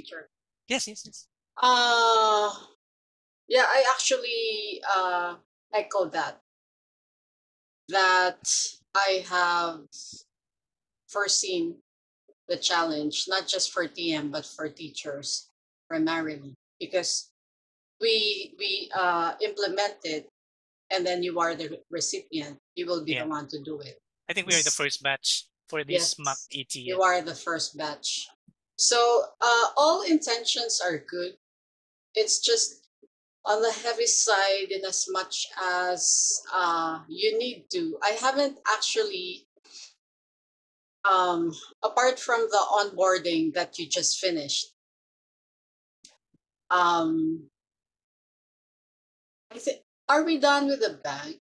teacher? Yes, yes, yes. Yeah, I actually echo that. That I have foreseen the challenge, not just for TM but for teachers primarily, because we implement it, and then you are the recipient. You will be Yeah. the one to do it. I think we are the first batch for this mock Yes, ET. you are the first batch. So all intentions are good. It's just on the heavy side in as much as you need to. I haven't actually, apart from the onboarding that you just finished, um, I think, are we done with the bank?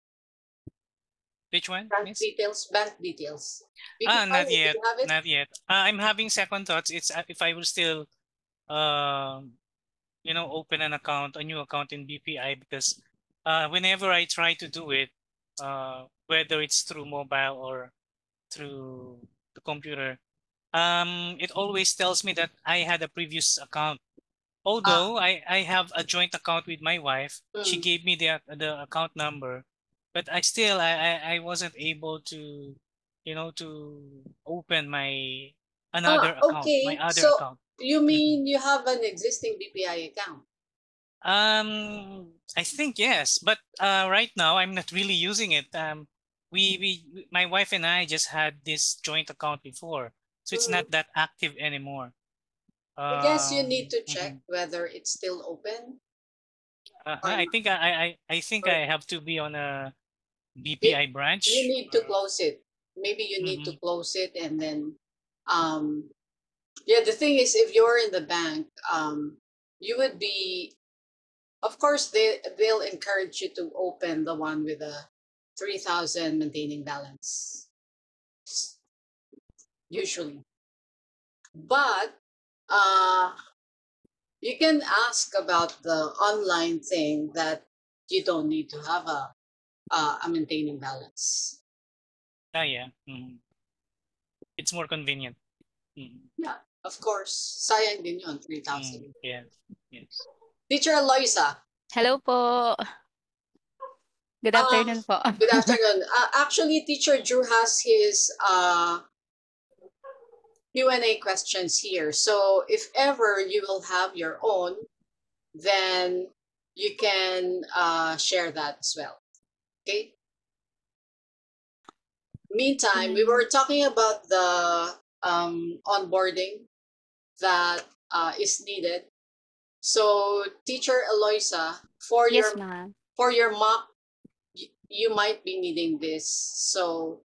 Which one, Bank miss? details, bank details. Not BPI, do yet, you have it? not yet. I'm having second thoughts. It's if I will still, um, open an account, a new account in BPI, because whenever I try to do it, whether it's through mobile or through the computer, it always tells me that I had a previous account. Ah, Although I have a joint account with my wife, she mm. gave me the account number, but I wasn't able to, to open my another account, my Okay. other So account. you Mhm. mean you have an existing BPI account? I think yes, but right now I'm not really using it. My wife and I just had this joint account before, so it's Mm. not that active anymore. I guess you need to check Mhm. whether it's still open or I not. think I think Or I have to be on a it, BPI you branch. need to close it. Maybe you need to Mhm. close it, and then, um, yeah. The thing is, if you're in the bank, you would be. Of course, they'll encourage you to open the one with a 3,000 maintaining balance, usually. But uh, you can ask about the online thing that you don't need to have a maintaining balance. Yeah. It's more convenient. Mhm. Yeah, of course. Sayang din yun, 3,000. Yes. Yes. Teacher Eloisa, Hello po. Good um, afternoon po. good afternoon. Actually, Teacher Drew has his Q&A questions here. So if ever you will have your own, then you can share that as well. Okay. Meantime, we were talking about the onboarding that is needed. So, Teacher Eloisa, Yes, ma'am. for your mock, you might be needing this. So,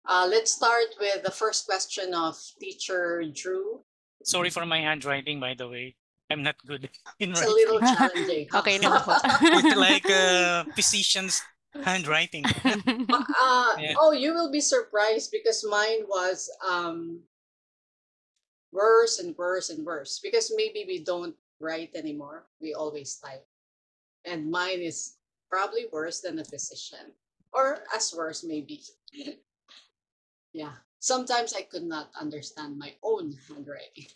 let's start with the first question of Teacher Drew. Sorry for my handwriting, by the way. I'm not good in It's a little writing. challenging, huh? Okay lang po. It's like a physician's handwriting. Yeah. Oh, you will be surprised because mine was worse and worse and worse, because maybe we don't write anymore. We always type. And mine is probably worse than a physician, or as worse, maybe. Yeah. Sometimes I could not understand my own handwriting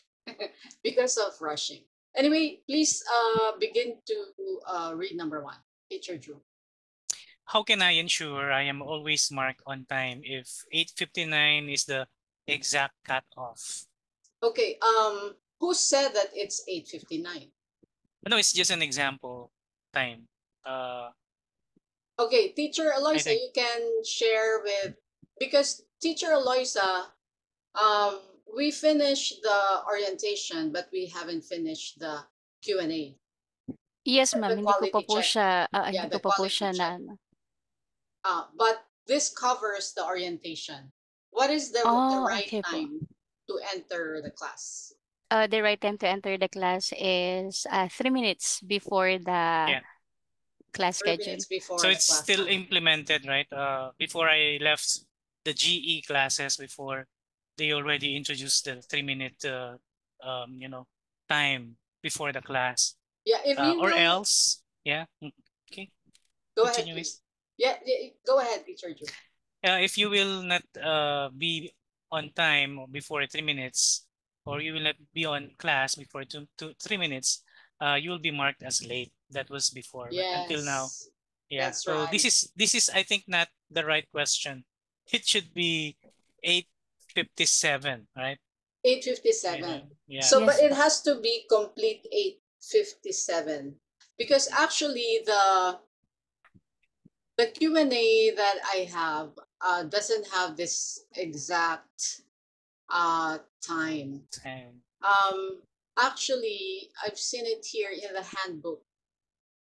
because of rushing. Anyway, please begin to read number one. Teacher Drew. How can I ensure I am always marked on time if 8:59 is the exact cutoff? Okay. Who said that it's 8:59? No, it's just an example time. Uh, Okay, Teacher I Eloisa, think. you can share with, because Teacher Eloisa, we finished the orientation, but we haven't finished the Q&A. Yes, ma'am. The quality check. Yeah, Hindi the ko pa po quality siya check. na ano. But this covers the orientation. What is the right Okay po. time to enter the class? The right time to enter the class is 3 minutes before the Yeah. class 3 minutes schedule. before So the it's class still time. implemented, right? Before I left the GE classes, before they already introduced the 3-minute, time before the class. Yeah, if you Or will, else, yeah. Okay, go ahead, continue. please. Yeah, go ahead, Teacher Drew. If you will not be on time before 3 minutes, or you will not be on class before 3 minutes, you will be marked as late. That was before, but until now, Yes, yeah. that's So right. this is I think not the right question. It should be 8:57, right? 8:57. Yeah. So, but Yes it po. has to be complete 8:57 because actually the Q&A that I have doesn't have this exact time. And Actually, I've seen it here in the handbook.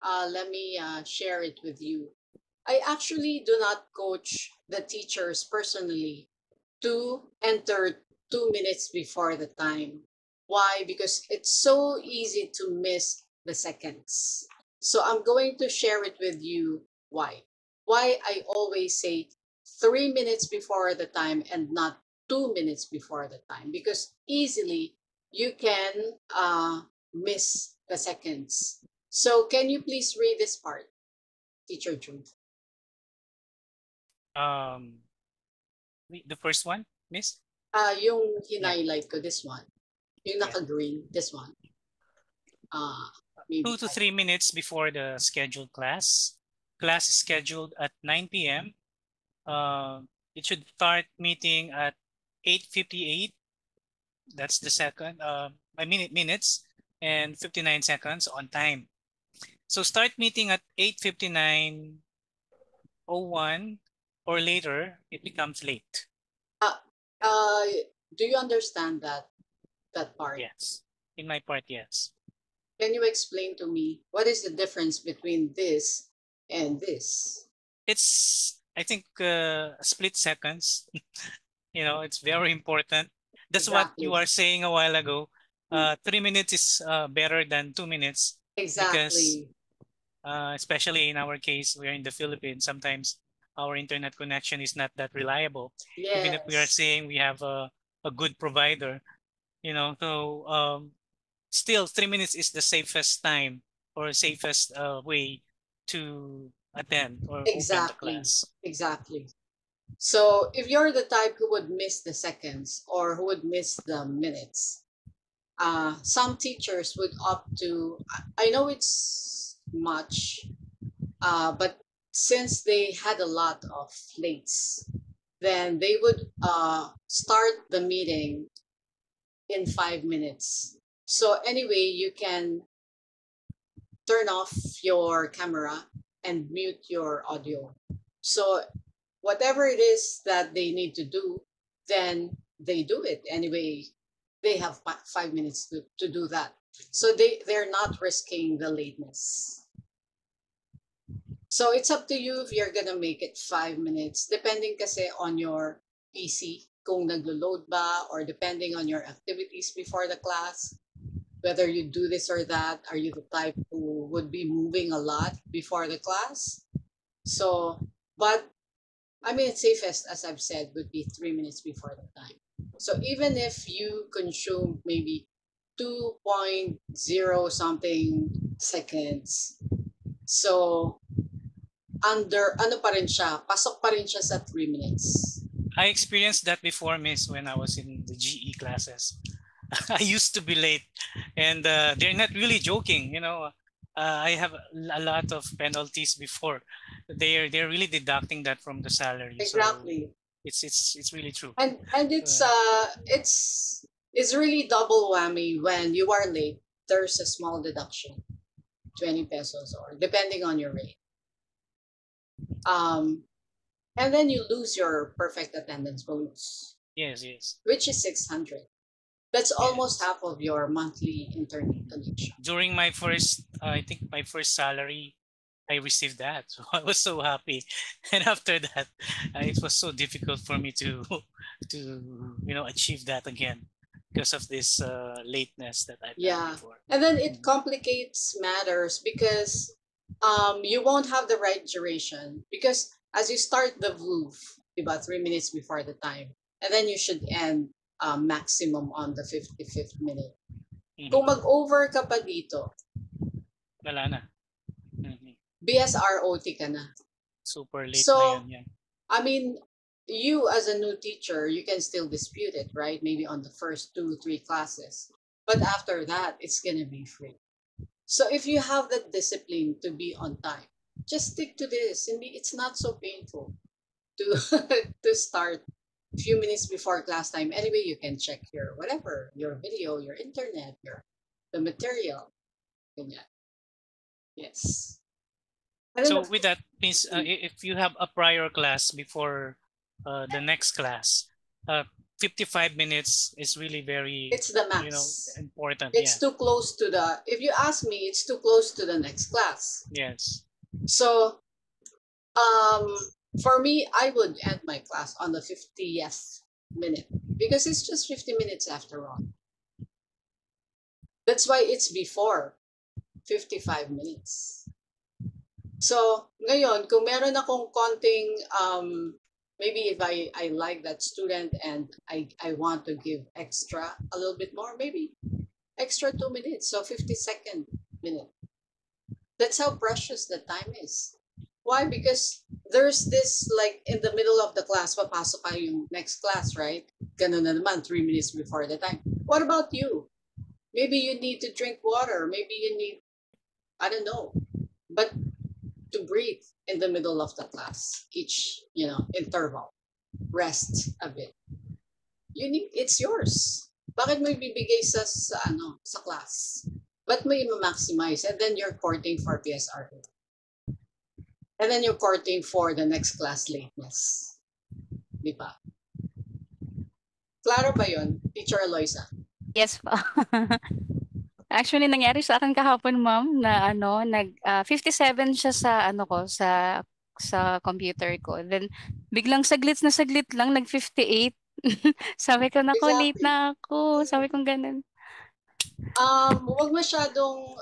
Let me share it with you. I actually do not coach the teachers personally to enter 2 minutes before the time. Why? Because it's so easy to miss the seconds. So I'm going to share it with you why. Why I always say 3 minutes before the time and not 2 minutes before the time. Because easily you can miss the seconds. So can you please read this part, Teacher June? the first one, Miss? Yung Yeah. hinighlight ko, this one. Yung Yeah. naka-green, this one. Maybe 2 to 3 minutes before the scheduled class. Class is scheduled at 9 p.m. It should start meeting at 8:58. That's the second, minutes and 59 seconds on time. So start meeting at 8:59:01 or later, it becomes late. Do you understand that part? Yes. In my part, yes. Can you explain to me what is the difference between this and this? It's, I think, split seconds. It's very important. That's what Exactly. you are saying a while ago. 3 minutes is better than 2 minutes because Exactly. especially in our case, we're in the Philippines. Sometimes our internet connection is not that reliable. Even if we are Yes. saying we have a good provider, so still 3 minutes is the safest time or safest way to attend or open the Exactly. class. Exactly. So if you're the type who would miss the seconds or who would miss the minutes, some teachers would opt to, I know it's much, but since they had a lot of lates, then they would start the meeting in 5 minutes. So anyway, you can turn off your camera and mute your audio. So whatever it is that they need to do, then they do it anyway. They have 5 minutes to do that. So they're not risking the lateness. So it's up to you if you're gonna make it 5 minutes, depending kasi on your PC, kung naglo-load ba, or depending on your activities before the class, whether you do this or that. Are you the type who would be moving a lot before the class? So, but I mean, it's safest, as I've said, would be 3 minutes before the time. So even if you consume maybe 2.0 something seconds, so ano pa rin siya, pasok pa rin siya sa 3 minutes. I experienced that before, Miss, when I was in the GE classes. I used to be late, and they're not really joking. I have a lot of penalties before. They're really deducting that from the salary. Exactly. So it's really true. And it's really double whammy when you are late. There's a small deduction, 20 pesos, or depending on your rate. And then you lose your perfect attendance bonus. Yes. Which is 600. That's almost half of your monthly internet connection. During my first, I think my first salary, I received that. So I was so happy. And after that, it was so difficult for me to achieve that again because of this lateness that I've had before. And then it complicates matters because you won't have the right duration, because as you start the VOOV, about 3 minutes before the time, and then you should end maximum on the 55th minute. Kung mag-over ka pa dito, wala na. BSROT ka na. Super late So, na yun. I mean, you as a new teacher, you can still dispute it, right? Maybe on the first 2, 3 classes. But after that, it's going to be free. So if you have that discipline to be on time, just stick to this. And it's not so painful to to start a few minutes before class time. Anyway, you can check your whatever, your video, your internet, the material. Ganyan. Yes. And then So of with that means Mm. if you have a prior class before the next class, 55 minutes is really very, it's the you know, max. important. It's Yeah. too close to the, if you ask me, it's too close to the next class. Yes. So for me, I would end my class on the 50th minute because it's just 50 minutes after all. That's why it's before 55 minutes. So, ngayon, kung meron akong konting, maybe if I like that student and I want to give extra, a little bit more, maybe extra 2 minutes, so 52nd minute. That's how precious the time is. Why? Because there's this, like, in the middle of the class, papasok kayo yung next class, right? Ganun na naman, 3 minutes before the time. What about you? Maybe you need to drink water. Maybe you need, I don't know. But to breathe in the middle of the class, each, interval. Rest a bit. It's yours. Bakit mo ibibigay sa class? But mo i-maximize and then you're courting for PSR. And then you're courting for the next class lateness. Di ba? Klaro ba yun, Teacher Aloysa? Yes po. Actually, nangyari sa akin kahapon, ma'am, na 57 siya sa sa computer ko. Then biglang saglit na saglit lang nag 58. Sabi ko, nako, late Exactly. na ako. Sabi ko ganun. Wag masyadong,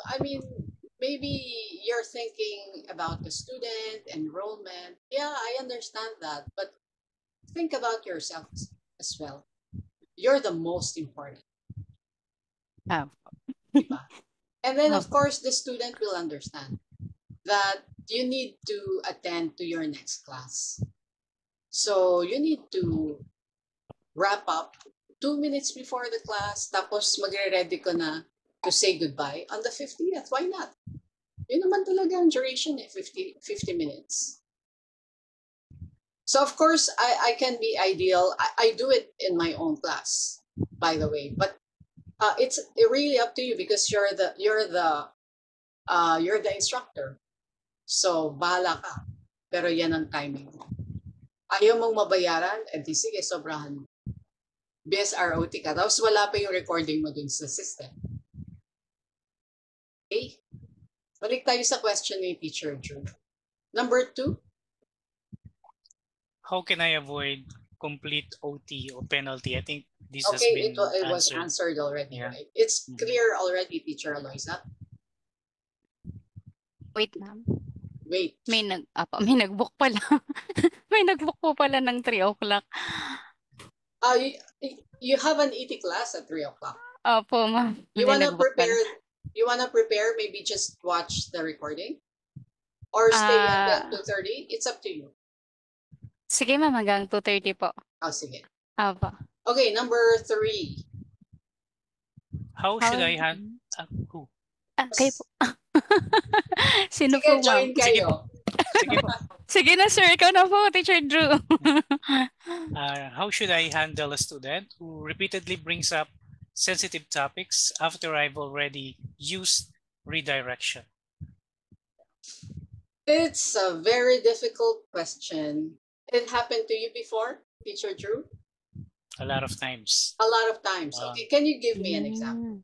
maybe you're thinking about the student, enrollment. Yeah, I understand that. But think about yourself as well. You're the most important. Ah. Diba? And then, of course, the student will understand that you need to attend to your next class. So you need to wrap up 2 minutes before the class, tapos magre-ready ko na to say goodbye on the 50th. Why not? Yun naman talaga ang duration 50 minutes. So of course, I can be ideal. I do it in my own class, by the way. But it's really up to you because you're the instructor. So bahala ka. Pero yan ang timing mo. Ayaw mong mabayaran, di sige, sobrahan mo. BSROT ka. Tapos wala pa yung recording mo dun sa system. Okay? Balik tayo sa question ni Teacher Drew. Number 2. How can I avoid complete OT or penalty? I think this has Okay, been it was answered. answered already, Yeah. right? It's clear already, Teacher Aloysa. Wait, ma'am. Wait. May nag-book pala. May nag-book po pala ng 3 o'clock. You have an ET class at 3 o'clock. Opo, ma'am. You May wanna nag-book pala. prepare, maybe just watch the recording? Or stay until 2:30? It's up to you. Sige, ma'am, hanggang 2:30 po. Oh, sige. Opo. Okay, number 3. How should I handle who? Kayo po. Sino Sige, po, ma'am? join kayo. Sige po. Sige na, sir. Ikaw na po, Teacher Drew. How should I handle a student who repeatedly brings up sensitive topics after I've already used redirection? It's a very difficult question. It happened to you before, Teacher Drew? A lot of times. A lot of times. Okay, can you give me an example?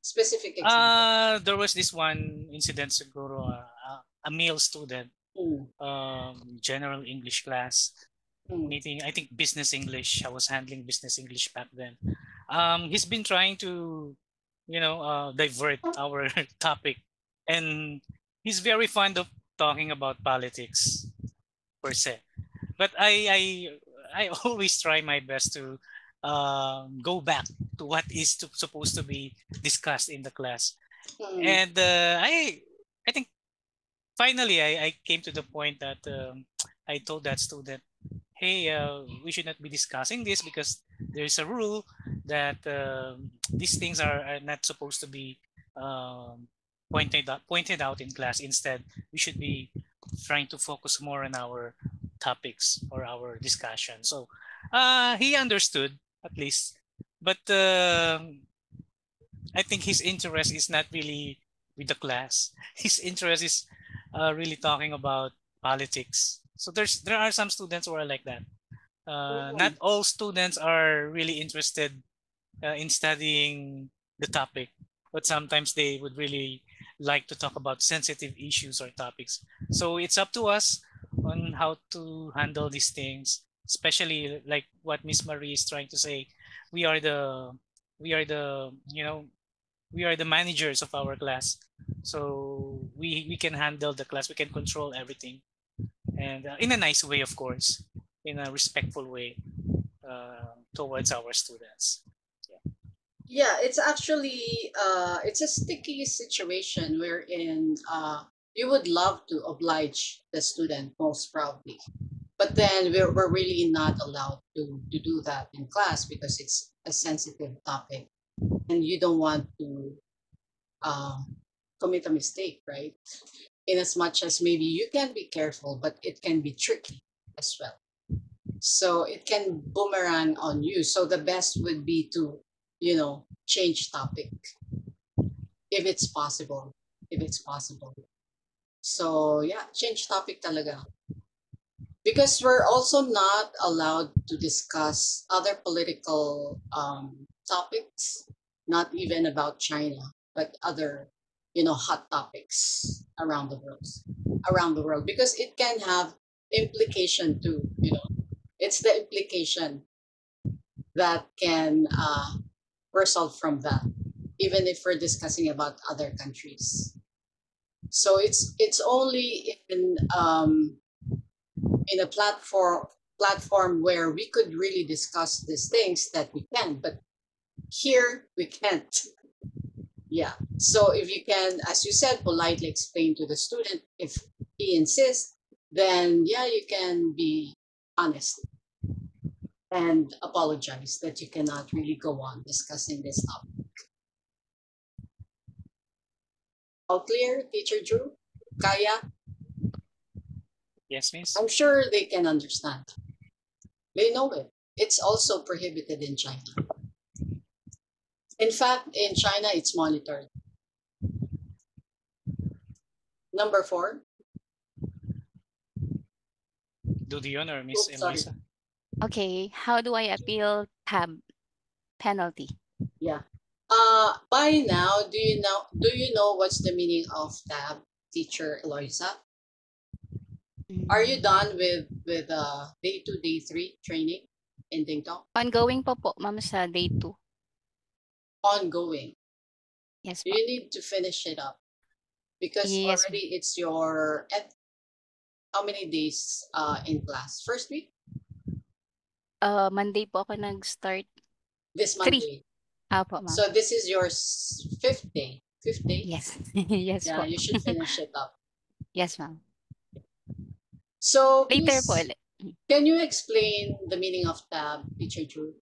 Specific example. There was this one incident siguro, a male student, general English class, meeting, I think business English. I was handling business English back then. He's been trying to, divert our topic, and he's very fond of talking about politics per se. But I always try my best to go back to what is supposed to be discussed in the class. And I think finally I came to the point that I told that student, hey, we should not be discussing this because there's a rule that these things are not supposed to be pointed out in class. Instead, we should be trying to focus more on our topics or our discussion. So he understood at least, but I think his interest is not really with the class. His interest is really talking about politics. So there are some students who are like that. Not all students are really interested in studying the topic, but sometimes they would really like to talk about sensitive issues or topics. So it's up to us on how to handle these things, especially like what Miss Marie is trying to say. We are the we are the we are the managers of our class, so we can handle the class, we can control everything, and in a nice way, of course, in a respectful way towards our students. Yeah, it's actually it's a sticky situation wherein you would love to oblige the student most probably, but then we're really not allowed to do that in class because it's a sensitive topic and you don't want to commit a mistake, right? In as much as maybe you can be careful, but it can be tricky as well. So it can boomerang on you. So the best would be to, change topic if it's possible. If it's possible. So yeah, change topic talaga. Because we're also not allowed to discuss other political topics, not even about China, but other, hot topics around the world, because it can have implication too. It's the implication that can result from that, even if we're discussing about other countries. So it's only in a platform where we could really discuss these things that we can, but here we can't. Yeah. So if you can, as you said, politely explain to the student, if he insists, then yeah, you can be honest and apologize that you cannot really go on discussing this topic. All clear, Teacher Drew? Kaya? Yes, Miss. I'm sure they can understand. They know it. It's also prohibited in China. In fact, in China, it's monitored. Number 4. Do the honor, Miss Oops, sorry. Eloisa. Okay, how do I appeal tab penalty? Yeah. By now, do you know what's the meaning of tab, Teacher Eloisa? Are you done with day 2, day 3 training in Ding Dong? Ongoing po ma'am, sa day 2. Ongoing. Yes po. You need to finish it up because Yes. already it's your how many days in class? First week? Monday po ako nag-start. This 3. Monday. Apo, ma'am. So this is your 5th day. 5th day? Yes. Yes Yeah, po. you should finish it up. Yes, ma'am. So Later please, po ulit. can you explain the meaning of tab, Teacher Drew?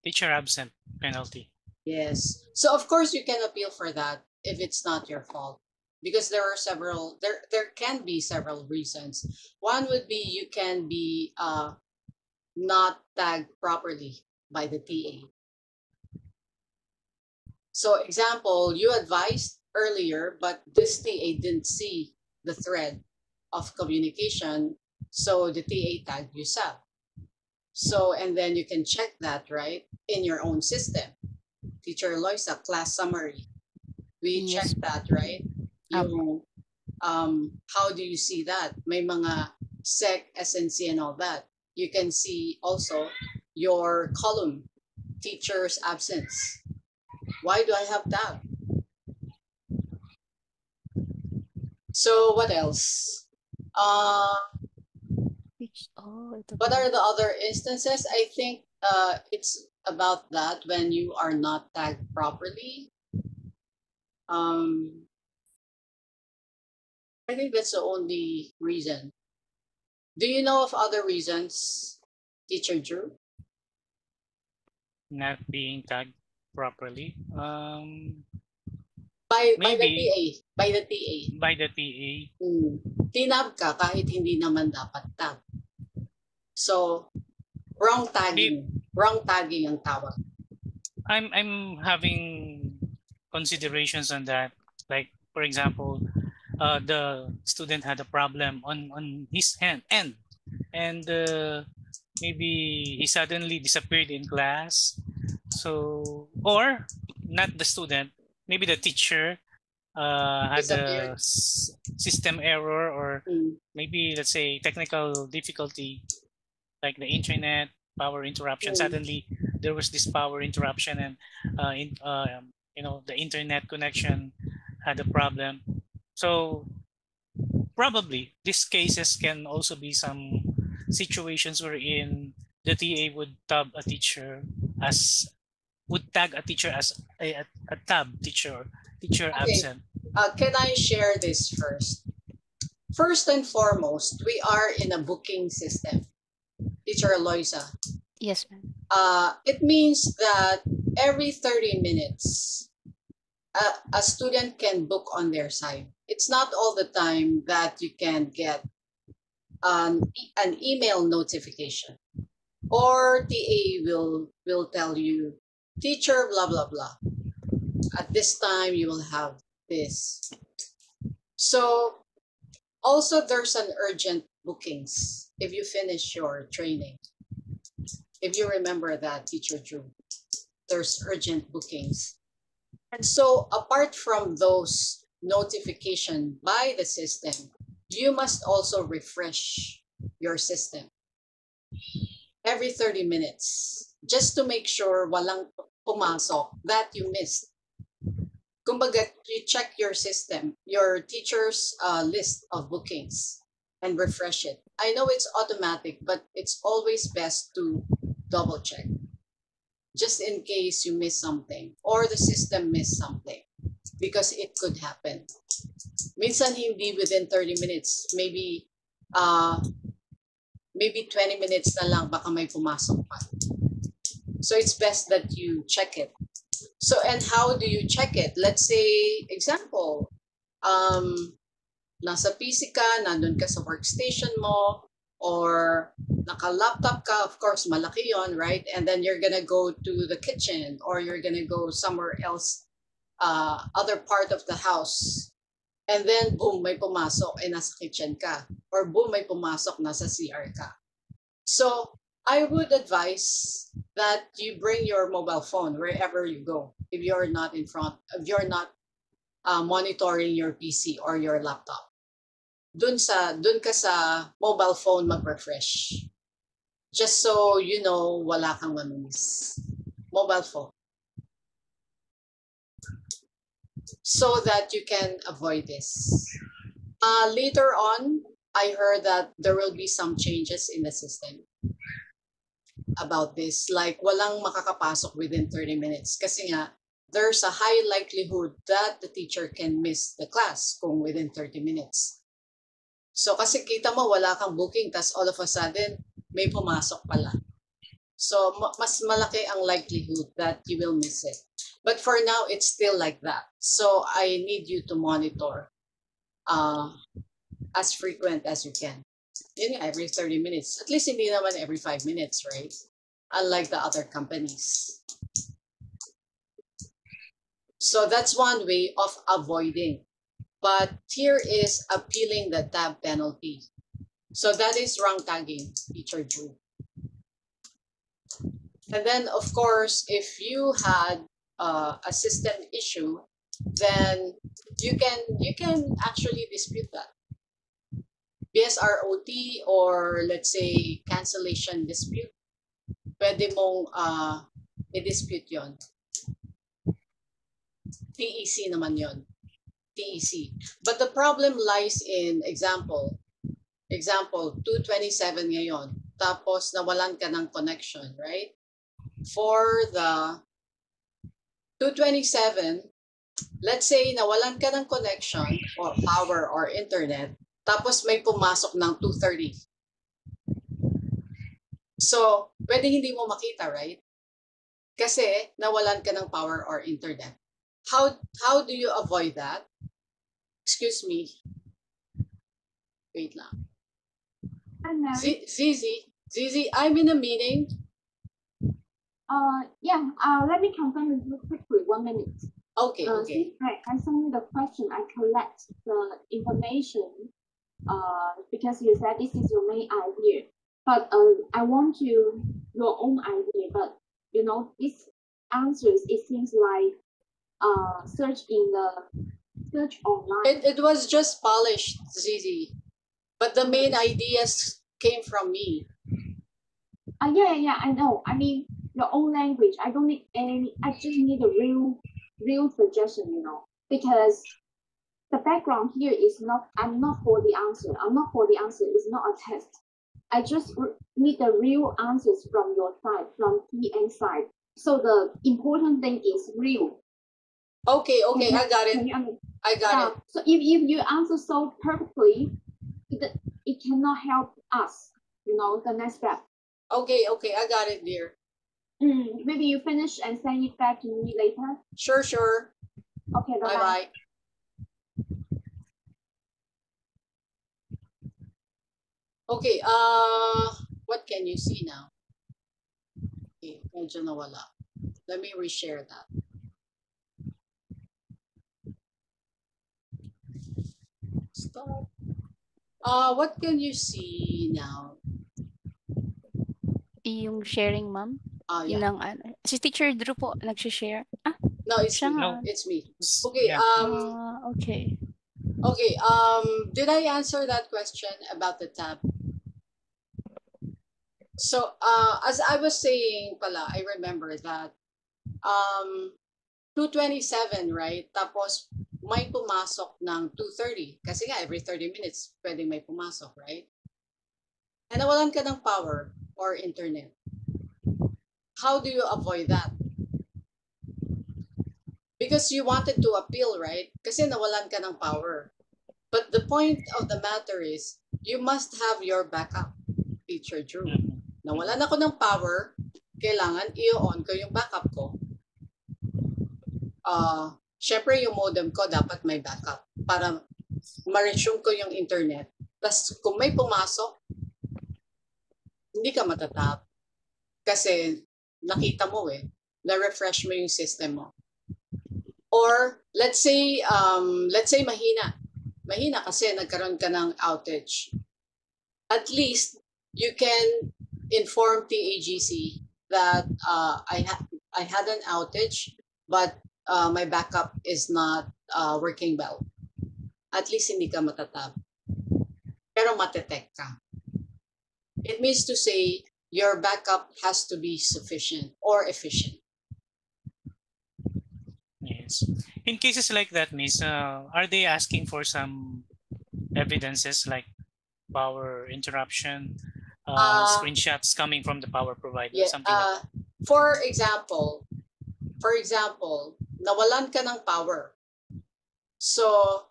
Teacher absent penalty. Yes. So of course you can appeal for that if it's not your fault, because there can be several reasons. One would be you can be not tagged properly by the TA. So example, you advised earlier, but this TA didn't see the thread of communication, so the TA tagged you sub. So, and then you can check that, right, in your own system. Teacher Eloisa, class summary. We Yes. check that, right? Yung, how do you see that? May mga SEC, SNC, and all that. You can see also your column, teacher's absence. Why do I have that? So what else? What are the other instances? I think it's about that when you are not tagged properly. I think that's the only reason. Do you know of other reasons, Teacher Drew? Not being tagged properly. By the Maybe. TA. By the TA. By the TA. Tinab ka kahit hindi naman dapat tag. So, wrong tagging. Wrong tagging ang tawag. I'm having considerations on that. Like, for example, the student had a problem on his end, and maybe he suddenly disappeared in class. So, or not the student, maybe the teacher had a system error, or maybe, let's say, technical difficulty, like the internet power interruption. Suddenly there was this power interruption, and the internet connection had a problem. So probably these cases can also be some situations wherein the TA would tag a teacher as a tab teacher absent. Can I share this first? First and foremost, we are in a booking system. Teacher Eloisa. Yes, ma'am. It means that every 30 minutes, a student can book on their side. It's not all the time that you can get an email notification, or TA will tell you, teacher, blah, blah, blah. At this time, you will have this. So also there's an urgent bookings if you finish your training. If you remember that, Teacher Drew, there's urgent bookings. And so apart from those notification by the system, you must also refresh your system every 30 minutes just to make sure walang pumasok that you missed. Kumbaga, you check your system, your teacher's list of bookings, and refresh it. I know it's automatic, but it's always best to double check, just in case you miss something or the system missed something, because it could happen. Minsan hindi within 30 minutes, maybe 20 minutes na lang, baka may pumasok pa. So it's best that you check it. So, and how do you check it? Let's say, example, nasa PC ka, nandun ka sa workstation mo, or naka-laptop ka, of course, malaki yon, right? And then you're gonna go to the kitchen, or you're gonna go somewhere else, other part of the house. And then, boom, may pumasok, nasa kitchen ka. Or boom, may pumasok, nasa CR ka. So, I would advise that you bring your mobile phone wherever you go. If you're not monitoring your PC or your laptop, dun ka sa mobile phone mag-refresh. Just so you know, wala kang mamiss. Mobile phone. So that you can avoid this. Later on, I heard that there will be some changes in the system about this, like walang makakapasok within 30 minutes kasi nga there's a high likelihood that the teacher can miss the class kung within 30 minutes. So kasi kita mo wala kang booking, tas all of a sudden may pumasok pala. So mas malaki ang likelihood that you will miss it. But for now, it's still like that. So I need you to monitor as frequent as you can. Yun nga, every 30 minutes. At least hindi naman every 5 minutes, right? Unlike the other companies. So that's one way of avoiding. But here is appealing the tab penalty. So that is wrong tagging, Teacher Drew. And then, of course, if you had a system issue, then you can actually dispute that. BSROT, or let's say cancellation dispute, pwede mong i-dispute yon. TEC naman yon. TEC. But the problem lies in example 227 ngayon, tapos nawalan ka ng connection, right? For the 227, let's say nawalan ka ng connection or power or internet, tapos may pumasok ng 230. So, pwede hindi mo makita, right? Kasi nawalan ka ng power or internet. How do you avoid that? Excuse me. Wait lang. I'm Mary. Zizi, I'm in a meeting. Yeah, let me confirm with you quickly, 1 minute. Okay. Since I send you the question, I collect the information, because you said this is your main idea. But I want your own idea, but you know, these answers, it seems like search online. It was just polished, Zizi. But the main ideas came from me. Yeah, I know. I mean, your own language. I don't need any. I just need a real suggestion, you know, because the background here is not. I'm not for the answer. I'm not for the answer. It's not a test. I just need the real answers from your side, from TN side. So the important thing is real. Okay, I got it. I got Yeah. it. So if you answer so perfectly, it cannot help us. You know, the next step. Okay, I got it, dear. Maybe you finish and send it back to me later. Sure. Okay, bye bye. Bye. Okay, what can you see now? Okay, medyo nawala. Let me reshare that. Stop. What can you see now? Yung sharing, ma'am. Yeah. Yun ang si Teacher Drew po nag-share. No, it's siya me. nga. It's me. Okay. Yeah. Okay. Okay. Did I answer that question about the tab? So, as I was saying pala, I remember that 2:27, right? Tapos may pumasok ng 2:30 kasi nga every 30 minutes pwedeng may pumasok, right? And nawalan ka ng power or internet. How do you avoid that? Because you wanted to appeal, right? Kasi nawalan ka ng power. But the point of the matter is, you must have your backup, Teacher Drew. Nawalan ako ng power, kailangan i-on ko yung backup ko. Syempre yung modem ko dapat may backup para ma-resume ko yung internet. Tapos kung may pumasok, hindi ka matatap. Kasi nakita mo na-refresh mo yung system mo. Or let's say mahina. Mahina kasi nagkaroon ka ng outage. At least you can inform TAGC that I had an outage, but my backup is not working well. At least hindi ka matatab. Pero matetect ka. It means to say your backup has to be sufficient or efficient. Yes. In cases like that, Miss, are they asking for some evidences like power interruption, screenshots coming from the power provider, something like that? For example, nawalan ka ng power. So,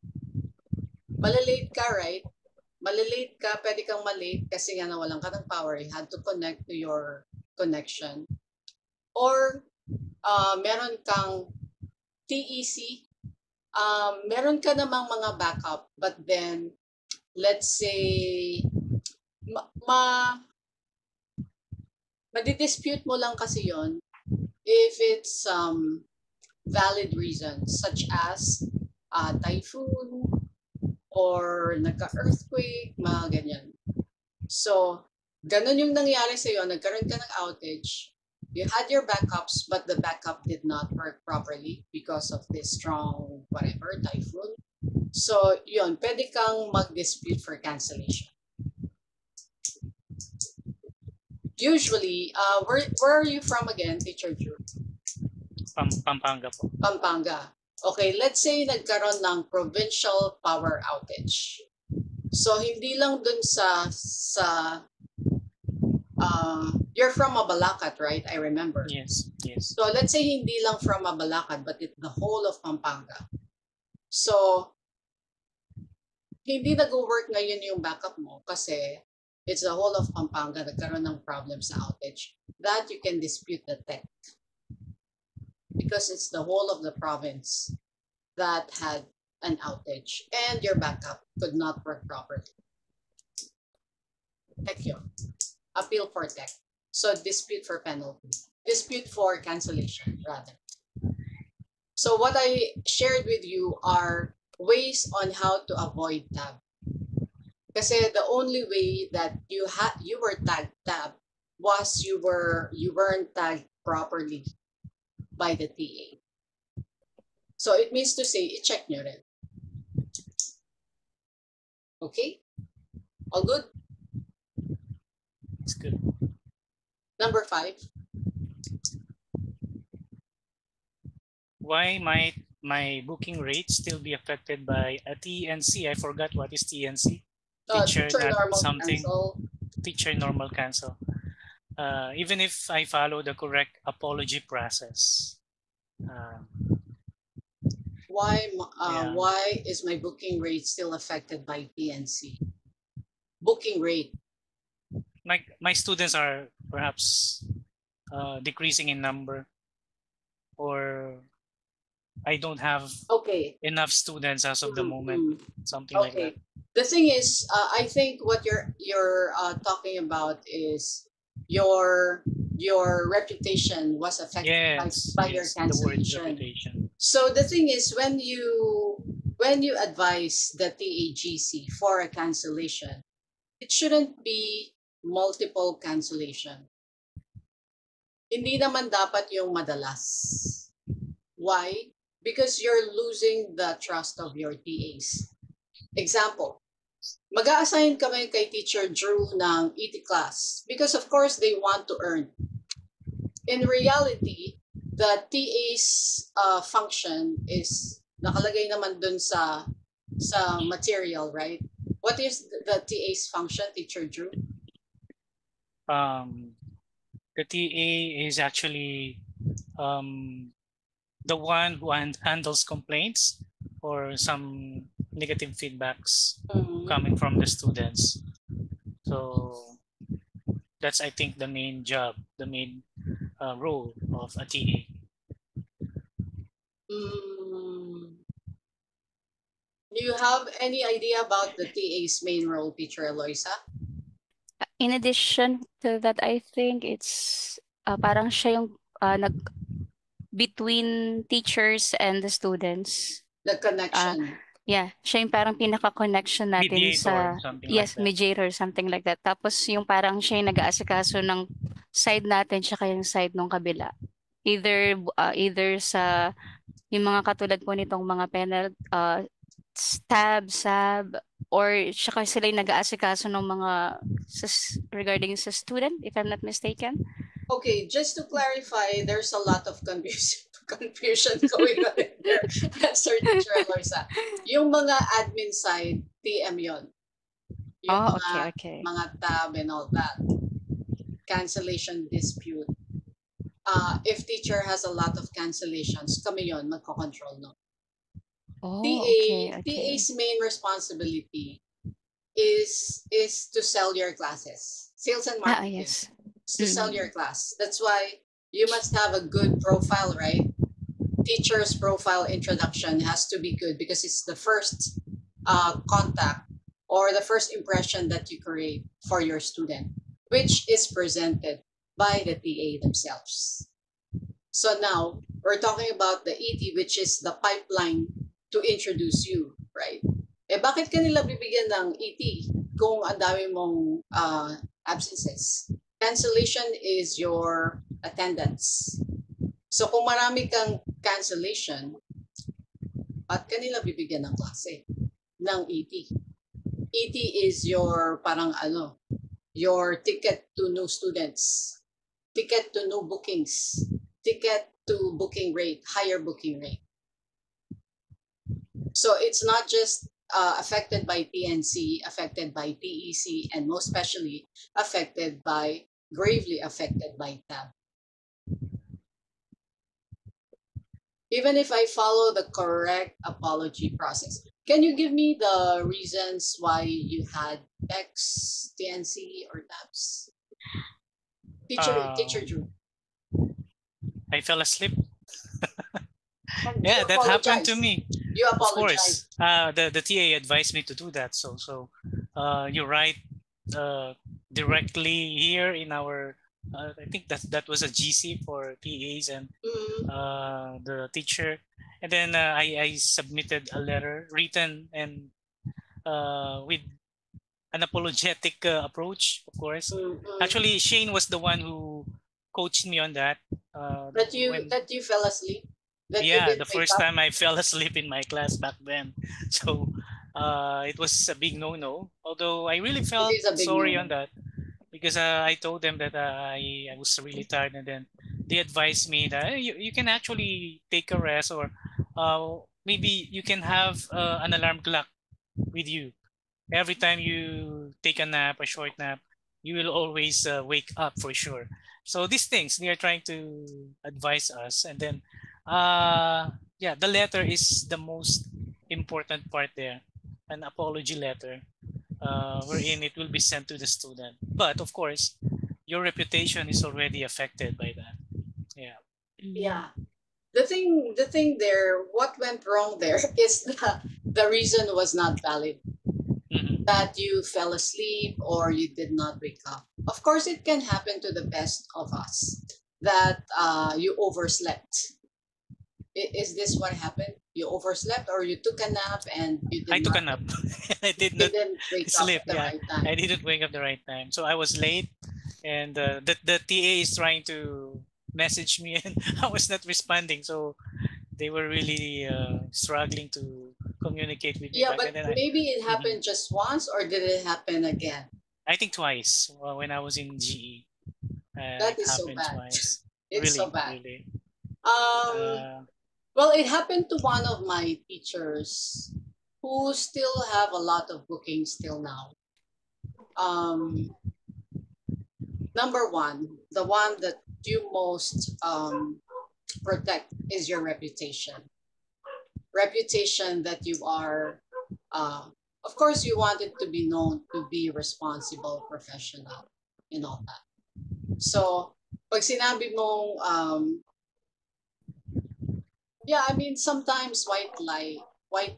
malilate ka, right? Malilate ka, pwede kang malate kasi nga nawalan ka ng power. You had to connect to your connection. Or, meron kang TEC, meron ka namang mga backup, but then, let's say, madidispute mo lang kasi yon if it's valid reasons, such as typhoon, or nagka-earthquake, mga ganyan. So, ganun yung nangyari sa'yo, nagkaroon ka ng outage, you had your backups, but the backup did not work properly because of this strong, typhoon. So, yun, pwede kang mag-dispute for cancellation. Usually, where are you from again, Teacher Drew? Pampanga po. Pampanga. Okay, let's say nagkaroon ng provincial power outage. So, hindi lang dun you're from Mabalacat, right? I remember. Yes. So, let's say hindi lang from Mabalacat, but the whole of Pampanga. So, hindi nag-work ngayon yung backup mo kasi it's the whole of Pampanga nagkaroon ng problem sa outage, that you can dispute the tech. Because it's the whole of the province that had an outage and your backup could not work properly. Tech yun. Appeal for tech. So dispute for penalty. Dispute for cancellation, rather. So what I shared with you are ways on how to avoid tab. Kasi the only way that you were tagged tab was you weren't tagged properly by the TA. So it means to say, i-check nyo rin. Okay? All good? It's good. Number 5. Why might my booking rate still be affected by a TNC? I forgot what is TNC. Teacher not normal something. cancel. Teacher normal cancel. Even if I follow the correct apology process. Why is my booking rate still affected by TNC? Booking rate. My students are perhaps decreasing in number, or I don't have enough students as of the moment. Something like that. The thing is, I think what you're talking about is your reputation was affected by your cancellation. So the thing is, when you advise the TAGC for a cancellation, it shouldn't be multiple cancellation. Hindi naman dapat yung madalas. Why? Because you're losing the trust of your TAs. Example, mag-a-assign kami kay Teacher Drew ng ET class because of course they want to earn. In reality, the TA's function is nakalagay naman dun sa material, right? What is the TA's function, Teacher Drew? The TA is actually the one who handles complaints or some negative feedbacks coming from the students. So that's, I think, the main job, the main role of a TA. Do you have any idea about the TA's main role, Teacher Eloisa? In addition to that, I think it's parang siya yung between teachers and the students. The connection. Yeah, siya yung parang pinaka-connection natin Mediator, something like that. mediator, something like that. Tapos yung parang siya yung nag-aasikaso ng side natin tsaka yung side ng kabila. Either sa yung mga katulad po nitong mga panel, tab, sab, or tsaka sila yung nag-aasikaso ng mga regarding sa student, if I'm not mistaken. Okay, just to clarify, there's a lot of confusion going on in there. Sir Teacher Eloisa. Yung mga admin side, TM yon. Yung mga tab and all that. Cancellation dispute. If teacher has a lot of cancellations, kami yon magko-control no. TA's main responsibility is to sell your classes. Sales and marketing. Yes. To sell your class. That's why you must have a good profile, right? Teacher's profile introduction has to be good because it's the first contact or the first impression that you create for your student, which is presented by the TA themselves. So now we're talking about the ET, which is the pipeline to introduce you, right? Bakit kanila bibigyan ng ET kung ang dami mong absences? Cancellation is your attendance. So kung marami kang cancellation, at kanila bibigyan ng klase ng ET. ET is your parang your ticket to new students, ticket to new bookings, ticket to booking rate, higher booking rate. So it's not just affected by TNC, affected by TEC, and most especially gravely affected by TAB. Even if I follow the correct apology process. Can you give me the reasons why you had X, TNC, or TAPS? Teacher Drew. I fell asleep. And Yeah, you that happened to apologize. me. You Of apologize. course, the TA advised me to do that. So you write directly here in our. I think that was a GC for TAs and Mm, the teacher, and then I submitted a letter written and with an apologetic approach, of course. mm, mm. Actually, Shane was the one who coached me on that. That When you fell asleep. That you yeah, didn't the wake first up. time I fell asleep in my class back then. So it was a big no-no. Although I really It felt is a big sorry no. on that because I told them that I was really tired, and then they advised me that "Hey, you can actually take a rest, or maybe you can have an alarm clock with you. Every time you take a nap, a short nap, you will always wake up for sure." So these things they are trying to advise us, and then yeah, the letter is the most important part there, an apology letter, wherein it will be sent to the student. But of course, your reputation is already affected by that. Yeah. Yeah. The thing there, what went wrong there is the reason was not valid. Mhm. That you fell asleep or you did not wake up. Of course, it can happen to the best of us that you overslept. Is this what happened? You overslept or you took a nap and you I did took not a nap. I did not didn't wake up sleep. at the Yeah, right time? I didn't wake up the right time, so I was late, and the TA is trying to message me, and I was not responding. So they were really struggling to communicate with me Yeah, back then. but And maybe it Mhm. happened just once or did it happen again? I think twice when I was in GE. That It is so happened bad. twice. It's so Really, bad. really. Um, Uh, well, it happened to one of my teachers who still have a lot of bookings till now. Number one, the one that you most protect is your reputation. Reputation that you are, of course, you want it to be known to be responsible, professional, and all that. So, pag sinabi mong, yeah, I mean, sometimes white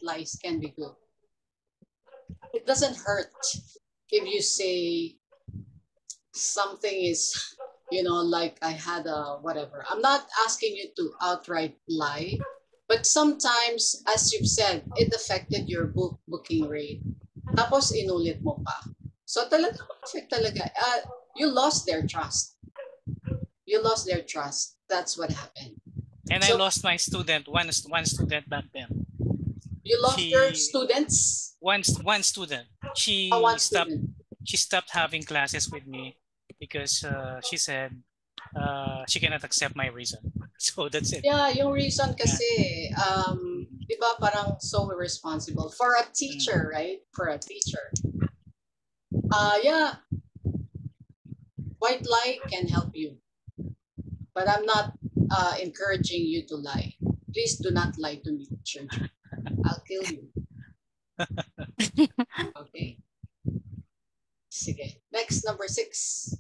lies can be good. It doesn't hurt if you say something is, like I had a whatever. I'm not asking you to outright lie, but sometimes, as you've said, it affected your booking rate. Tapos inulit mo pa. So talaga, perfect talaga. You lost their trust. You lost their trust. That's what happened. and I So lost my student, one student back then. you lost your She students. one student. One student. She stopped having classes with me because she said she cannot accept my reason. So that's it. Yeah, yung reason Yeah. kasi, Mhm. di ba parang so irresponsible for a teacher, right? For a teacher. Yeah, white lie can help you, but I'm not encouraging you to lie. Please do not lie to me, teacher. I'll kill you. Okay. Sige. Next, number 6.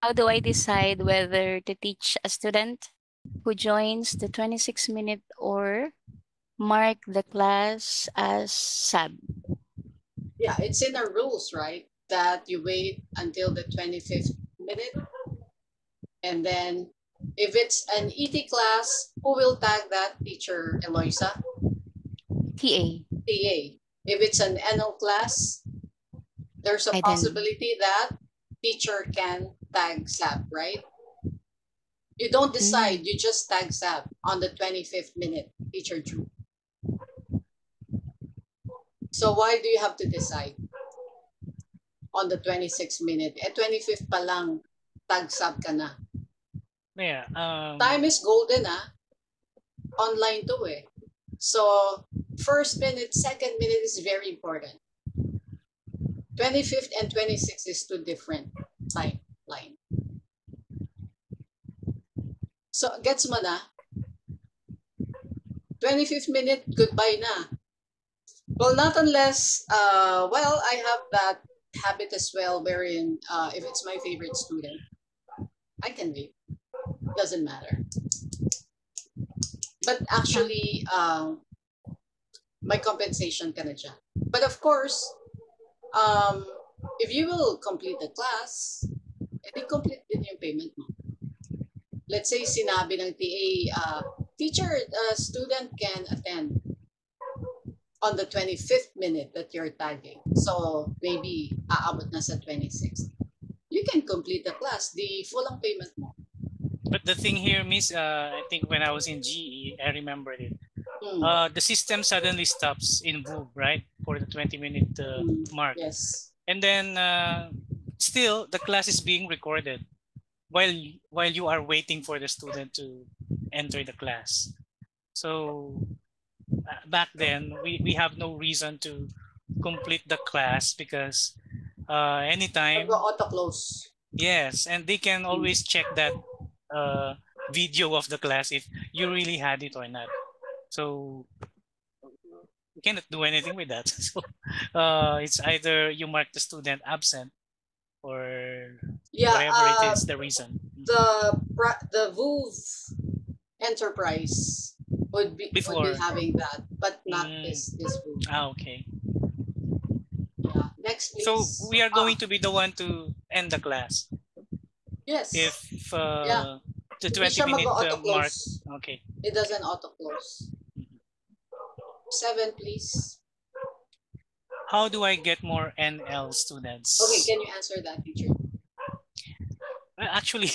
How do I decide whether to teach a student who joins the 26-minute or mark the class as sub? Yeah, it's in our rules, right? That you wait until the 25th minute. And then if it's an ET class, who will tag that? Teacher Eloisa? TA. TA. If it's an NL class, there's a I don't know. possibility that teacher can tag SAP, right? You don't decide, you just tag SAP on the 25th minute, teacher Drew. So why do you have to decide on the 26th minute? 25th pa lang, tag SAP ka na. Yeah. Time is golden, online too eh. So first minute, second minute is very important. 25th and 26th is two different timeline. So gets mo na? 25th minute, goodbye na. Well, not unless, well, I have that habit as well, wherein if it's my favorite student, I can wait. Doesn't matter. But actually, my compensation ka na dyan. But of course, if you will complete the class, edi complete din yung payment mo. Let's say sinabi ng TA, teacher, student can attend on the 25th minute that you're tagging. So maybe aabot na sa 26th. You can complete the class, the full ang payment mo. But the thing here, Miss, I think when I was in GE, I remembered it. The system suddenly stops in VooV, right? For the 20-minute mark. Yes. And then still the class is being recorded while you are waiting for the student to enter the class. So back then we have no reason to complete the class because anytime Auto close. yes, and they can always check that video of the class if you really had it or not. So you cannot do anything with that. So it's either you mark the student absent or whatever it is the reason. The VooV Enterprise would be having that, but not this VooV. Okay. Yeah. Next, please. So we are going to be the one to end the class. Yes. If the 20-minute mark. Okay. It doesn't auto close. 7, please. How do I get more NL students? Okay, can you answer that, teacher? Actually,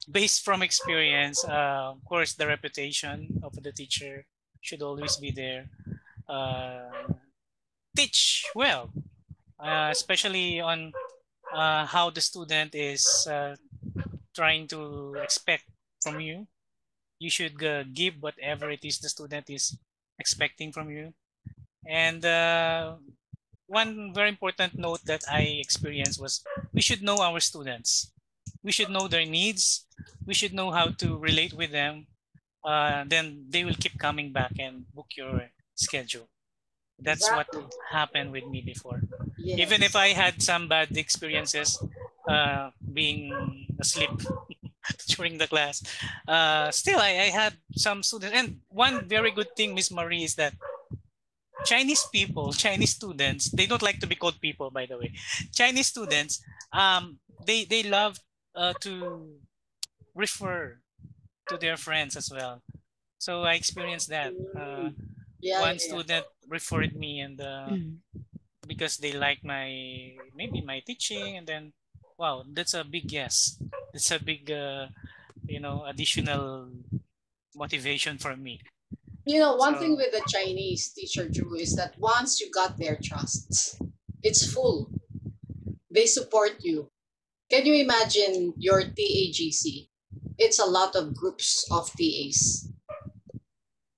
based from experience, of course, the reputation of the teacher should always be there. Teach well, especially on how the student is trying to expect from you. You should give whatever it is the student is expecting from you. And one very important note that I experienced was we should know our students. We should know their needs. We should know how to relate with them. Then they will keep coming back and book your schedule. That's exactly what happened with me before. Yes. Even if I had some bad experiences being asleep during the class, still I had some students. And one very good thing, Miss Marie, is that Chinese people, Chinese students, they don't like to be called people, by the way. Chinese students, they love to refer to their friends as well. So I experienced that. One student referred me, and because they like maybe my teaching, and then wow, that's a big yes. It's a big additional motivation for me. You know, one thing with the Chinese, teacher Drew, is that once you got their trust, it's full. They support you. Can you imagine your TAGC? It's a lot of groups of TAs.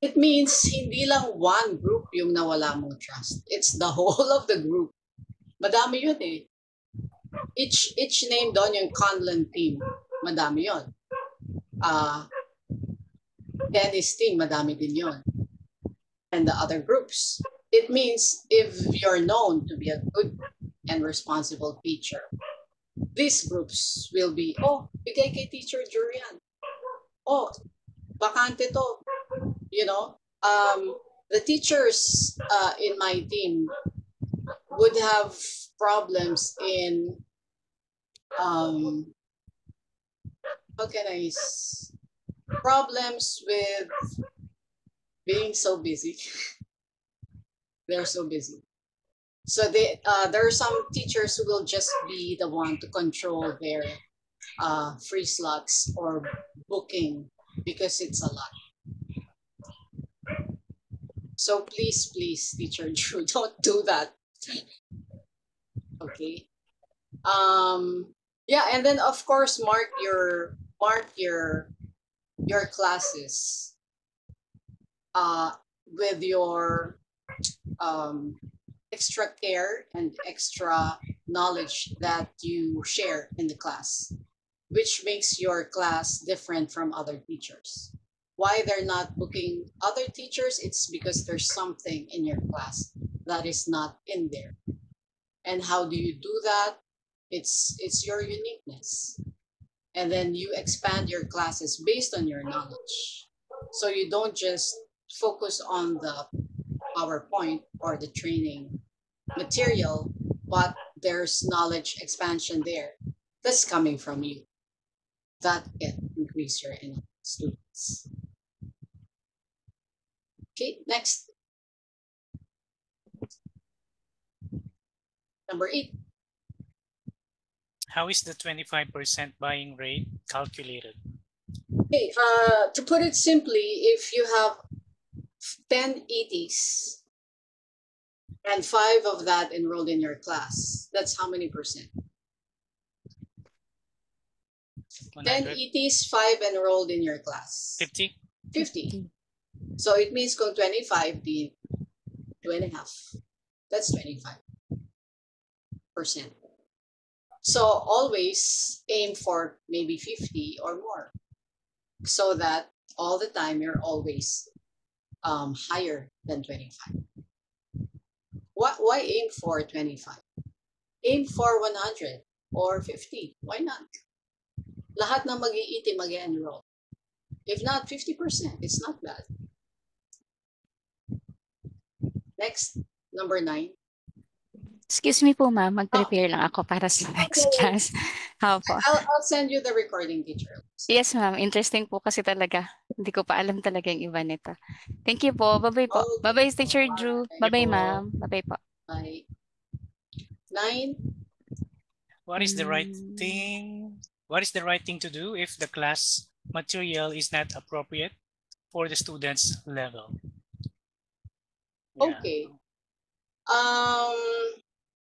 It means hindi lang one group yung nawala mong trust. It's the whole of the group. Madami yun eh. Each name doon yung Conlon team. Madami yun. Dennis team, madami din yun. And the other groups. It means if you're known to be a good and responsible teacher, these groups will be, bigay kay teacher Jurian. Bakante to. You know, the teachers in my team would have problems in, problems with being so busy. They're so busy. So there are some teachers who will just be the one to control their free slots or booking because it's a lot. So please, teacher Drew, don't do that. Okay. Yeah, and then of course mark your classes with your extra care and extra knowledge that you share in the class, which makes your class different from other teachers. why they're not booking other teachers, it's because there's something in your class that is not in there. And how do you do that? It's your uniqueness. And then you expand your classes based on your knowledge. So you don't just focus on the PowerPoint or the training material, but there's knowledge expansion there that's coming from you. That can increase your students. Okay, next. Number 8. How is the 25% buying rate calculated? Okay, to put it simply, if you have 10 ETs and 5 of that enrolled in your class, that's how many percent? 10 100? ETs, 5 enrolled in your class. 50? 50. So it means kung 25, di 2.5. That's 25%. So always aim for maybe 50 or more, so that all the time you're always higher than 25. Why aim for 25? Aim for 100 or 50. Why not? Lahat ng mag-iiti mag-enroll. If not 50%, it's not bad. Next, number 9. Excuse me po, ma'am. Mag-prepare lang ako para sa next class. Opo. I'll send you the recording, teacher. Yes, ma'am. Interesting po kasi talaga. Hindi ko pa alam talaga yung iba nito. Thank you po. Bye-bye po. Okay. Bye-bye, Teacher Drew. Bye-bye, po. ma'am. Bye-bye po. Bye. 9. What is the right thing? What is the right thing to do if the class material is not appropriate for the student's level? Yeah. Okay.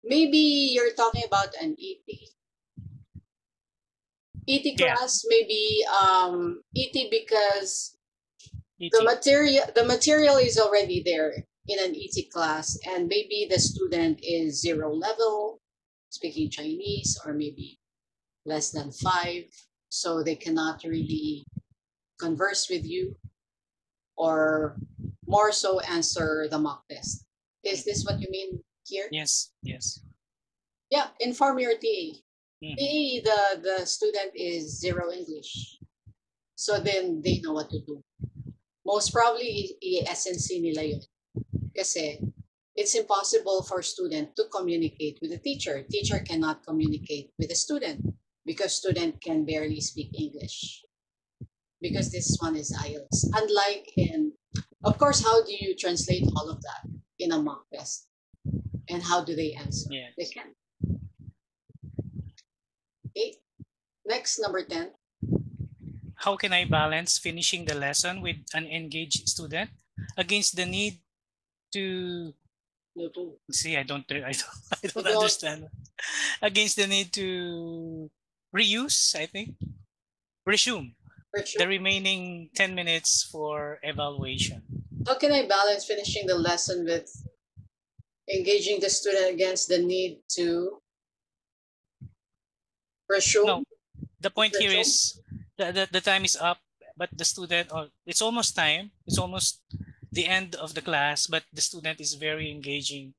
Maybe you're talking about an ET. ET Yeah. class, maybe ET because ET. the material is already there in an ET class, and maybe the student is 0 level, speaking Chinese, or maybe less than 5, so they cannot really converse with you, or more so answer the mock test. Is this what you mean here? Yes, yes. Yeah, inform your TA. Mhm. TA, the student is 0 English. So then they know what to do. Most probably, i-SNC nila yun. Kasi it's impossible for student to communicate with the teacher. Teacher cannot communicate with the student because student can barely speak English. Because this one is IELTS. Unlike in, of course, how do you translate all of that in a mock test? And how do they answer? Yes. They can. Okay. Next, number 10. How can I balance finishing the lesson with an engaged student against the need to No, two. see? I don't You don't- understand. Against the need to reuse, I think, resume For sure. the remaining 10 minutes for evaluation. How can I balance finishing the lesson with engaging the student against the need to resume? No. The point here Resume? is the time is up, but the student, or it's almost time, it's almost the end of the class, but the student is very engaging,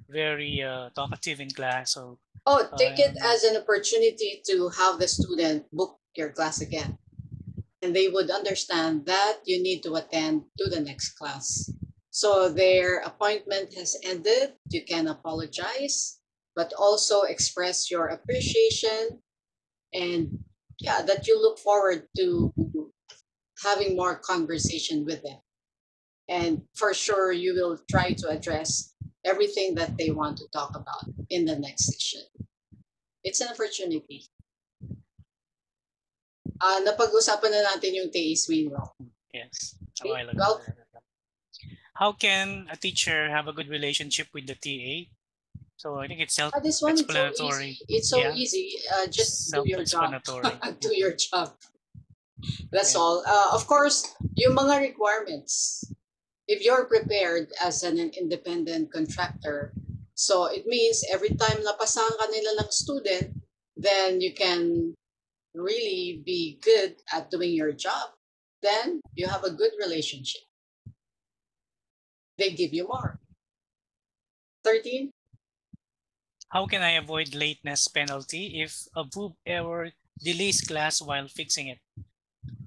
very talkative in class. So Oh, take it as an opportunity to have the student book your class again. And they would understand that you need to attend to the next class. So their appointment has ended. You can apologize, but also express your appreciation, and yeah, that you look forward to having more conversation with them. And for sure, you will try to address everything that they want to talk about in the next session. It's an opportunity. Napag-usapan na natin yung TA Swinro. yes, a Okay, while ago. well- How can a teacher have a good relationship with the TA? So I think it's This one is so self-explanatory. easy. It's so Yeah. easy. Just do your job. Self-explanatory. Do your job. That's Yeah. all. Of course, yung mga requirements. If you're prepared as an independent contractor, so it means every time napasahan ka nila ng student, then you can really be good at doing your job. then you have a good relationship. They give you more. 13. How can I avoid lateness penalty if a VOOB error delays class while fixing it?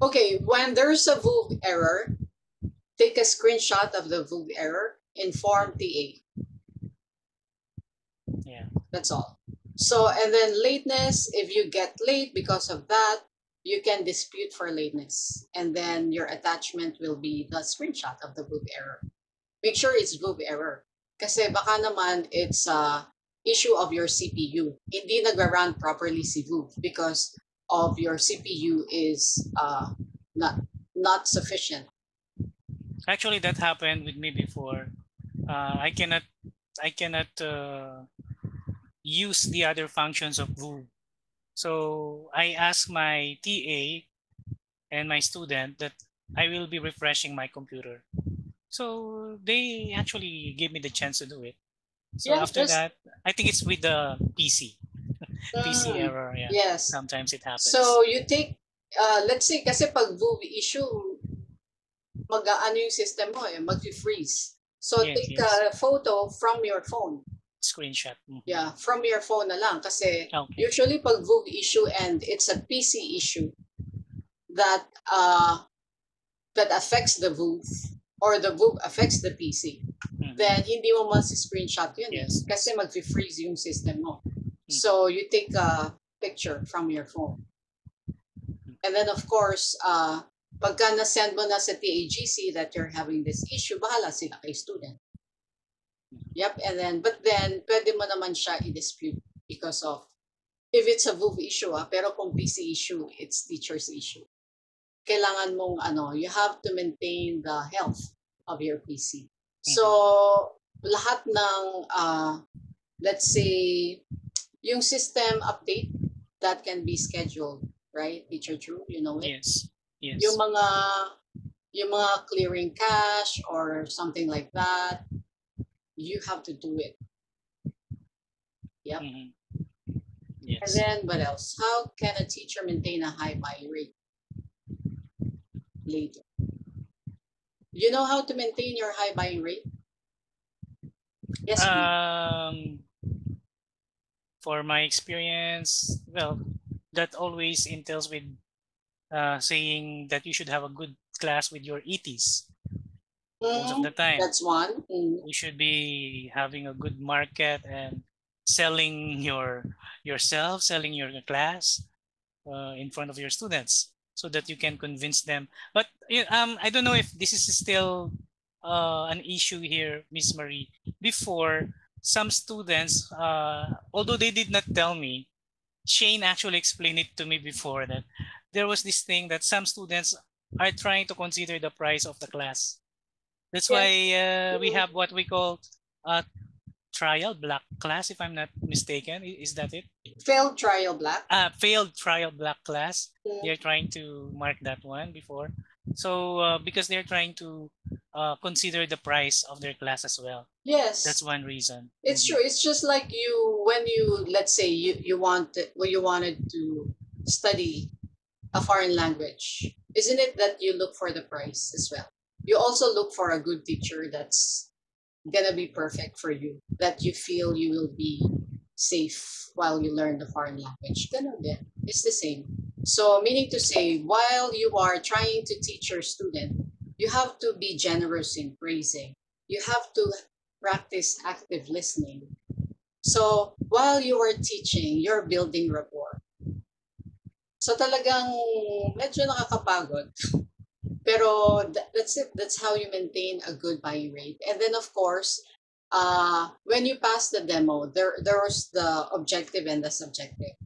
Okay, when there's a VOOB error, take a screenshot of the VOOB error, inform TA. Yeah. That's all. So, and then lateness, if you get late because of that, you can dispute for lateness. And then your attachment will be the screenshot of the VOOB error. Make sure it's VOOB error. Kasi baka naman it's a issue of your CPU. Hindi nagra-run properly si VOOB because of your CPU is not sufficient. Actually, that happened with me before. I cannot use the other functions of VOOB. So I asked my TA and my student that I will be refreshing my computer. So they actually gave me the chance to do it. So Yeah, after that, I think it's with the PC. PC Mm, error, yeah. Yes. Sometimes it happens. So you take, let's say, kasi pag VOOB issue, mag-ano yung system mo mag-freeze. So Yes, take yes. a photo from your phone. Screenshot. Mhm. Yeah, from your phone na lang. Kasi Okay. usually pag VOOB issue and it's a PC issue that that affects the VOOB or the VOOB affects the PC, Mhm. then hindi mo screenshot yun. Yes. Kasi mag-freeze yung system mo. Mhm. So you take a picture from your phone. And then of course, pagka na-send mo na sa TAGC that you're having this issue, bahala sila kay student. Yep, and then, but then, pwede mo naman siya i-dispute because of, if it's a VOOB issue, pero kung PC issue, it's teacher's issue. Kailangan mong, you have to maintain the health of your PC. So, lahat ng, let's say, yung system update, that can be scheduled, right, Teacher Drew? You know it? Yes. Yes. Yung mga clearing cache or something like that, you have to do it. Yep. Mhm. Yes. And then what else? How can a teacher maintain a high buy rate later? You know how to maintain your high buy rate? Yes. For my experience, well, that always entails with saying that you should have a good class with your ETs most of the time. That's one. You should be having a good market and selling yourself, selling your class in front of your students so that you can convince them. But I don't know if this is still an issue here, Miss Marie. Before, some students, although they did not tell me, Shane actually explained it to me before that there was this thing that some students are trying to consider the price of the class. That's why we have what we call trial black class, if I'm not mistaken. Is that it? Failed trial black. Failed trial black class. Mm. They're trying to mark that one before. So because they're trying to consider the price of their class as well. Yes. That's one reason. It's true. It's just like when you, let's say you wanted to study a foreign language. Isn't it that you look for the price as well? You also look for a good teacher that's gonna be perfect for you, that you feel you will be safe while you learn the foreign language. Ganun din. It's the same. So meaning to say, while you are trying to teach your student, you have to be generous in praising. You have to practice active listening. So while you are teaching, you're building rapport. So talagang medyo nakakapagod. Pero that's it. That's how you maintain a good buy rate. And then of course, when you pass the demo, there was the objective and the subjective.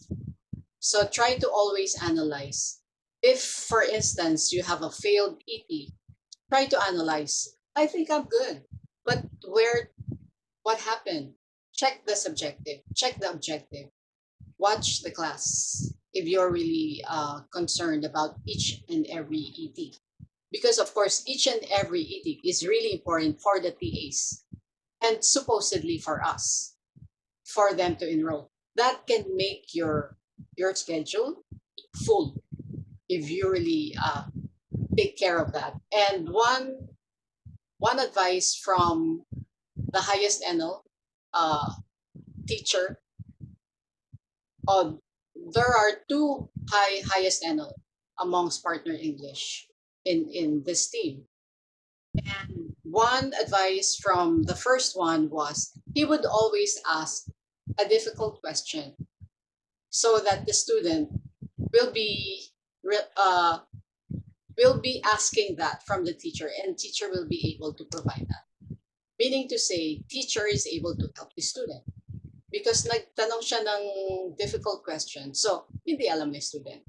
So try to always analyze. If, for instance, you have a failed EP, try to analyze. I think I'm good, but what happened? Check the subjective, check the objective, watch the class if you're really concerned about each and every ET. Because of course, each and every ET is really important for the TAs and supposedly for us, for them to enroll. That can make your schedule full if you really take care of that. And one advice from the highest NL teacher, there are two highest NL amongst partner English in this team. And one advice from the first one was he would always ask a difficult question so that the student will be asking that from the teacher, and teacher will be able to provide that. Meaning to say, teacher is able to help the student because nagtanong siya ng difficult question. So, hindi alam ni student.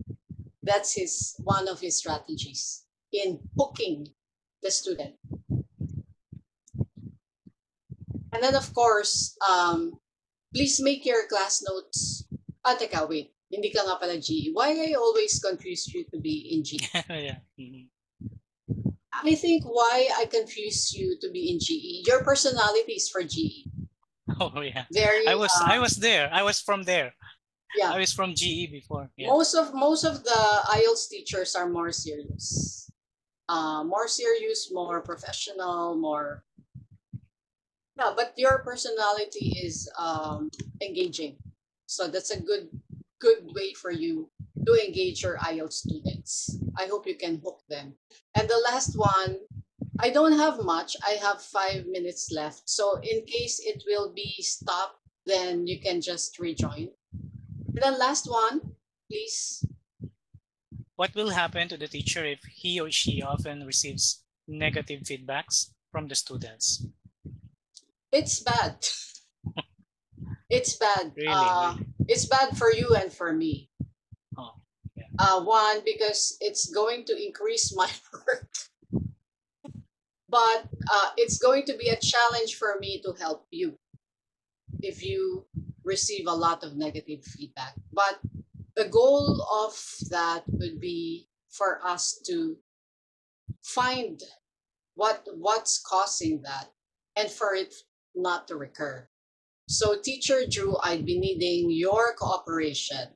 That's one of his strategies in hooking the student. And then, of course, please make your class notes. Teka, wait. Hindi ka nga pala GE. Why I always confuse you to be in GE? Yeah. I think why I confuse you to be in GE, your personality is for GE. Oh yeah. Very. I was there. I was from there. Yeah. I was from GE before. Yeah. Most of the IELTS teachers are more serious. More professional, more. Yeah, but your personality is engaging. So that's a good way for you to engage your IELTS students. I hope you can hook them. And the last one, I don't have much. I have 5 minutes left. So in case it will be stopped, then you can just rejoin. And the last one, please. What will happen to the teacher if he or she often receives negative feedbacks from the students? It's bad. It's bad. Really? It's bad for you and for me. Oh, yeah. One, because it's going to increase my work. But it's going to be a challenge for me to help you if you receive a lot of negative feedback. But the goal of that would be for us to find what's causing that and for it not to recur. So Teacher Drew, I'd be needing your cooperation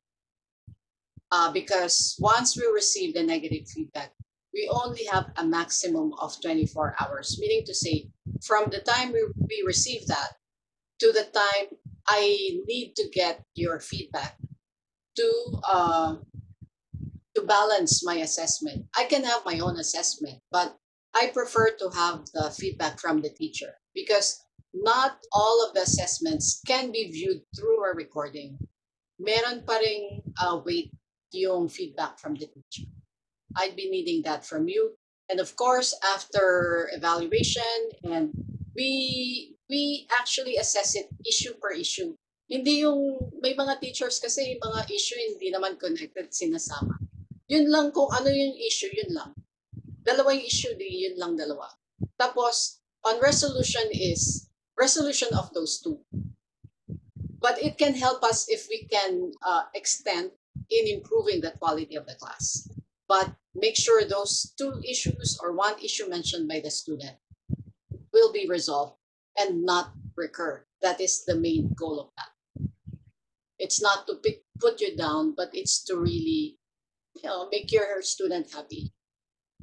because once we receive the negative feedback, we only have a maximum of 24 hours, meaning to say from the time we receive that to the time I need to get your feedback to balance my assessment. I can have my own assessment, but I prefer to have the feedback from the teacher because not all of the assessments can be viewed through a recording. Meron pa ring weight yung feedback from the teacher. I'd be needing that from you. And of course, after evaluation, and we actually assess it issue per issue. Hindi yung, may mga teachers kasi yung mga issue hindi naman connected, sinasama. Yun lang kung ano yung issue, yun lang. Dalawa yung issue, yun lang dalawa. Tapos, on resolution is resolution of those two. But it can help us if we can extend in improving the quality of the class. But make sure those two issues or one issue mentioned by the student will be resolved and not recur. That is the main goal of that. It's not to put you down, but it's to really, make your student happy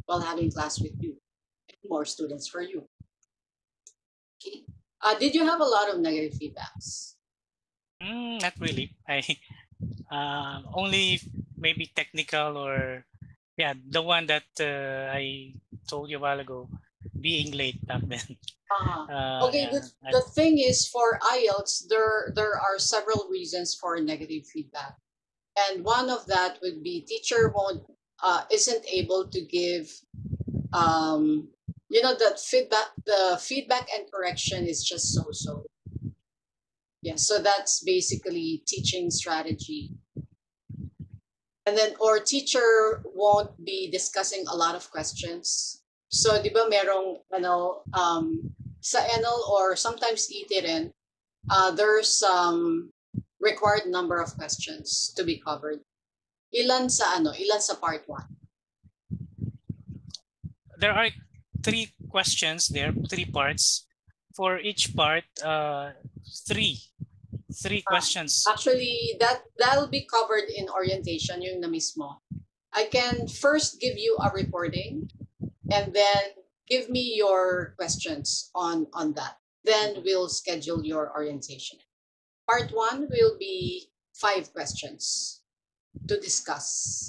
while having class with you and more students for you. Okay. Did you have a lot of negative feedbacks? Not really. I only maybe technical or yeah, the one that I told you a while ago, being late back then. Okay, yeah, the thing is for IELTS, there are several reasons for negative feedback. And one of that would be teacher isn't able to give, the feedback and correction is just so. Yeah, so that's basically teaching strategy. And then, or teacher won't be discussing a lot of questions. So, di ba merong, sa NL or sometimes ET rin, there's required number of questions to be covered. Ilan sa part 1? There are 3 questions there, 3 parts. For each part, 3 questions. Actually, that'll be covered in orientation, yung na mismo. I can first give you a recording and then give me your questions on that. Then we'll schedule your orientation. Part 1 will be 5 questions to discuss.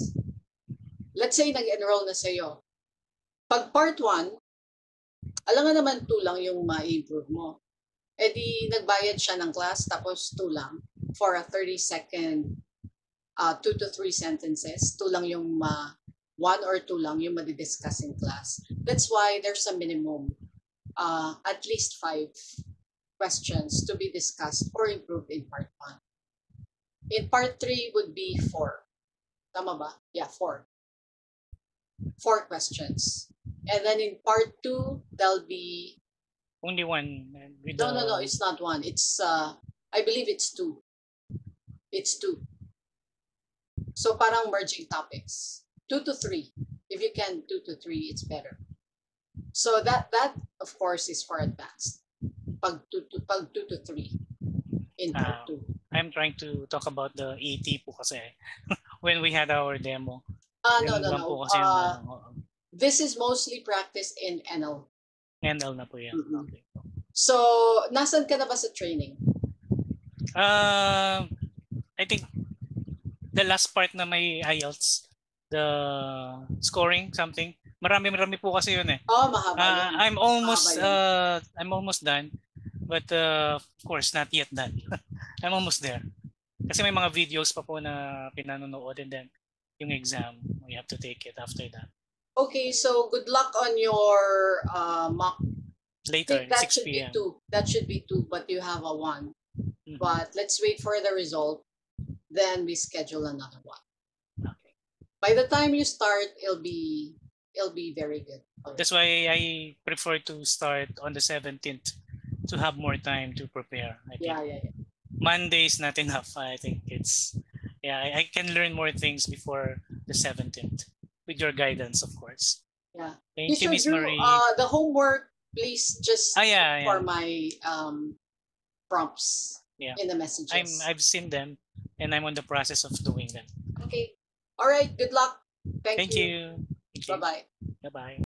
Let's say nag-enroll na sa'yo. Pag part 1, alam nga naman 2 lang yung ma-improve mo. E di nagbayad siya ng class tapos 2 lang for a 30-second 2 to 3 sentences. 2 lang yung 1 or 2 lang yung madidiscuss in class. That's why there's a minimum at least 5 questions to be discussed or improved in part 1. In part 3 would be 4. Tama ba? Yeah, 4. 4 questions. And then in part 2, there'll be... Only one. With No, it's not 1. It's, I believe it's 2. It's 2. So parang merging topics. 2 to 3. If you can 2 to 3, it's better. So that of course is for advanced. Pag 2 to 3 in part 2. I'm trying to talk about the AT po kasi when we had our demo. No. Yung po kasi This is mostly practiced in NL. NL na po yan. Mhm. Okay. So, nasan ka na ba sa training? I think the last part na may IELTS, the scoring something. Marami po kasi yun eh. Oh, mahaba yun. I'm almost Mahaba I'm almost done. But of course not yet done. I'm almost there. Kasi may mga videos pa po na pinanonood and then yung exam, we have to take it after that. Okay, so good luck on your mock. I Later, think that 6 should be p.m. 2. That should be 2, but you have a 1. Mhm. But let's wait for the result. Then we schedule another one. Okay. By the time you start, it'll be very good. Okay. That's why I prefer to start on the 17th to have more time to prepare. I think Yeah. Monday is not enough. I think it's I can learn more things before the 17th with your guidance, of course. Yeah. Thank you, Miss do Marie. the homework. Please just Yeah. for my prompts Yeah. in the messages. I've seen them and I'm on the process of doing them. Okay. All right. Good luck. Thank Thank you. Bye-bye. Bye-bye.